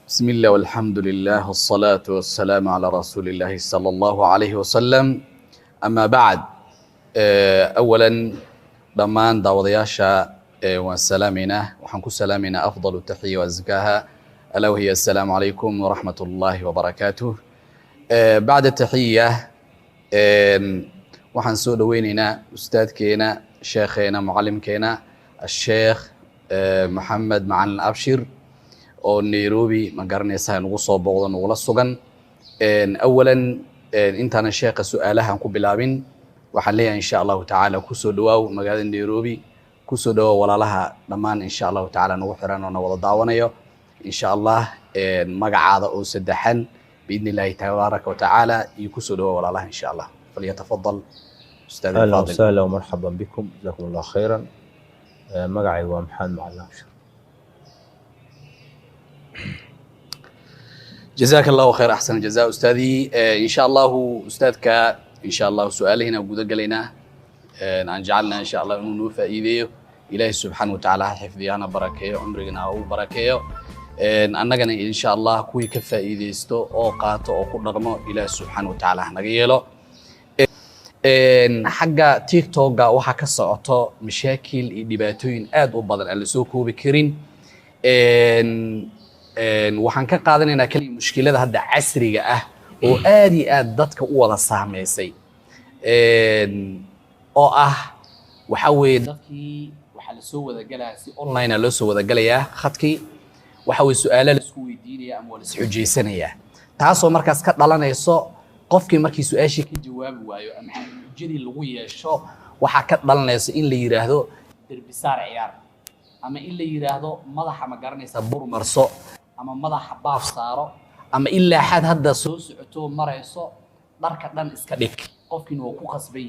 بسم الله والحمد لله والصلاة والسلام على رسول الله صلى الله عليه وسلم أما بعد أولا ضمان داودياشا والسلامنا وحنكو سلامنا أفضل التحية وأزكاها ألا وهي السلام عليكم ورحمة الله وبركاته بعد التحية وحنسو دويننا أستاذ كينا شيخنا معلم كينا الشيخ محمد معلن أبشر oo Nairobi ma garanaysaa nagu soo booqdo nagu la sugan awalan intaan sheekha su'aalahan ku bilaabin waxaan leeyahay insha Allah ta'ala ku soo dhawaaw magaalada Nairobi ku soo dhawaaw walaalaha dhamaan insha Allah ta'ala nagu xiran oo wada daawanayo insha Allah magacaada oo saddexan باذن الله تبارك وتعالى ku soo dhawaaw walaalaha insha Allah فليتفضل استاذ الفاضل. اهلا وسهلا ومرحبا بكم جزاكم الله خيرا. magacay waa maxamed macalin abshir. جزاك الله خير أحسن الجزاء أستاذي إن شاء الله أستاذك إن شاء الله سؤاله هنا وجود قلنا أن جعلنا إن شاء الله إنه فائدة إلهي سبحانه وتعالى حفظي أنا بركة عمرنا وبركة أننا إن شاء الله كوي كفائدة استو أو قات أو كل رقم إلهي سبحانه وتعالى نجيله حاجة تيك توك وحكى الصعطة مشاكل دباتين آد وبعض السوق بكرين waxaan ka qaadanaynaa kaliya mushkilada hadda casriga ah oo aad iyo aad dadka u wada saameysay oo ah waxa weeye dadkii waxa la soo wada galaa si online ah loo soo wada galayaa khadkii waxa weeye su'aalo la isku weydiinaya ama wala isxujeysanaya taasoo markaas ka dhalanayso qofkii markii su'aashii ka jawaabi waayo ama xujadii lagu yeesho waxa ka dhalanayso in la yiraahdo darbi saar ciyaar ama in la yiraahdo madaxa ma garanaysa burmarso ama madaxa baaf saaro ama ilaa xad hadda soo socoto marayso dharka dhan iska dhig qofkiina uu ku qasbay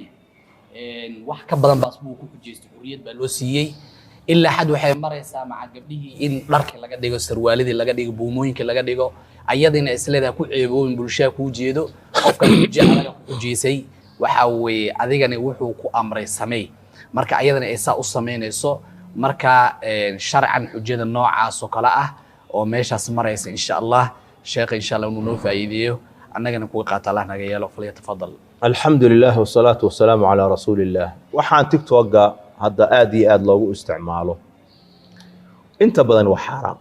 wax ka badan baas buu ku jeestay xuriyad baa loo siiyay ilaa xad waxay maraysaa maca gabdhihii in dharka laga dhigo sarwaalidii laga dhigo buumooyinka laga dhigo ayadina isleedahay ku ceebooyin bulshada ku jeedo qofka jecelaga ku jeesay waxa weeye adigana wuxuu ku amray samee marka ayadana ay saa u sameynayso marka sharcan xujada noocaas oo kala ah oo meeshaas maraysa insha Allah sheekh insha Allah inuu noo faa'iideeyo annagana ku qaata Allah naga yeelo falyatafadal. alxamdulilah wasalaatu wasalaamu calaa rasuulillaah. waxaan tiktoka hadda aad iyo aad loogu isticmaalo inta badan waa xaraam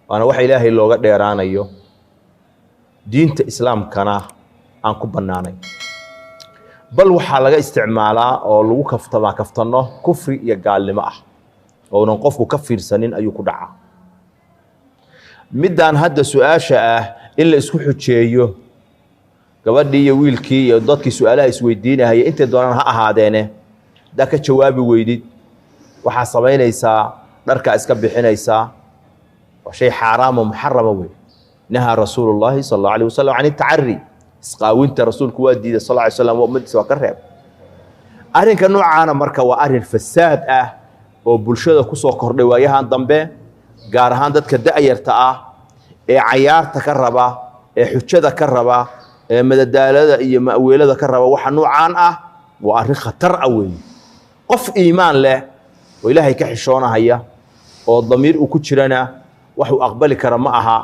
waana wax ilaahay looga dheeraanayo diinta islaamkana aan ku bannaanayn bal waxaa laga isticmaalaa oo lagu kaftano kufri iyo gaalnimo ah oo qofku ka fiirsanin ayuu ku dhacaa. midaan hadda su'aasha ah in la isku xujeeyo gabadhii iyo wiilkii iyo dadkii su'aalaha isweydiinahaya intay doonaan ha ahaadeene daa ka jawaabi weydid waxaa samaynaysaa dharkaa iska bixinaysaa waa shay xaaraam oo muxarama wey. nahaa rasuulullaahi sala allahu alayh wasalam can itacari isqaawinta rasuulku waa diiday sal alay slam ummadiisa waa ka reeb. arrinka noocaana marka waa arrin fasaad ah oo bulshada ku soo kordhay waayahan dambe gaar ahaan dadka da'yarta ah ee cayaarta ka raba ee xujada ka raba ee madadaalada iyo ma'weelada ka raba waxa noocaan ah waa arrin khatar ah weeye. qof iimaan leh oo ilaahay ka xishoonahaya oo damiir uu ku jirana waxuu aqbali kara ma aha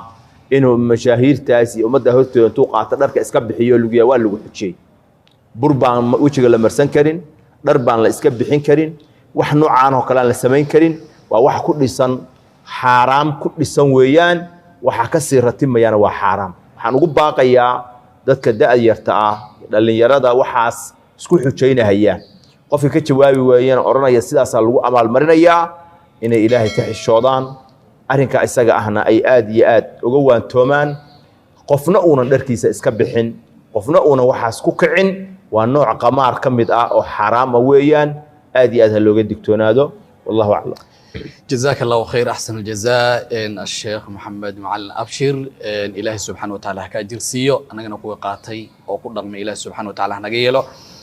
inuu mashaahiirtaas iyo ummadda hortooda intuu qaato dharka iska bixiyo lugiya waa lagu xujiyey. bur baan wejiga la marsan karin, dhar baan la iska bixin karin, wax noocaan oo kale aan la samayn karin. waa wax ku dhisan xaaraam ku dhisan weeyaan. waxa ka sii ratimayana waa xaaraam. waxaan ugu baaqayaa dadka da'yarta ah dhalinyarada waxaas isku xujeynahaya qofka ka jawaabi waayeen oranaya sidaas lagu amal marinayaa inay ilaahay ka xishoodaan arrinka isaga ahna ay aad iyo aad uga waantoomaan qofna uunan dharkiisa iska bixin qofna uunan waxaas ku kicin waa nooc qamaar ka mid ah oo xaraam ah weeyaan. aad iyo aad ha looga digtoonaado wallahu a'lam. جزاك الله خير أحسن الجزاء الشيخ محمد معلن أبشر إلهي سبحانه وتعالى كأجر سيو أنا نقول قاتي أو قدر من إلهي سبحانه وتعالى نجيله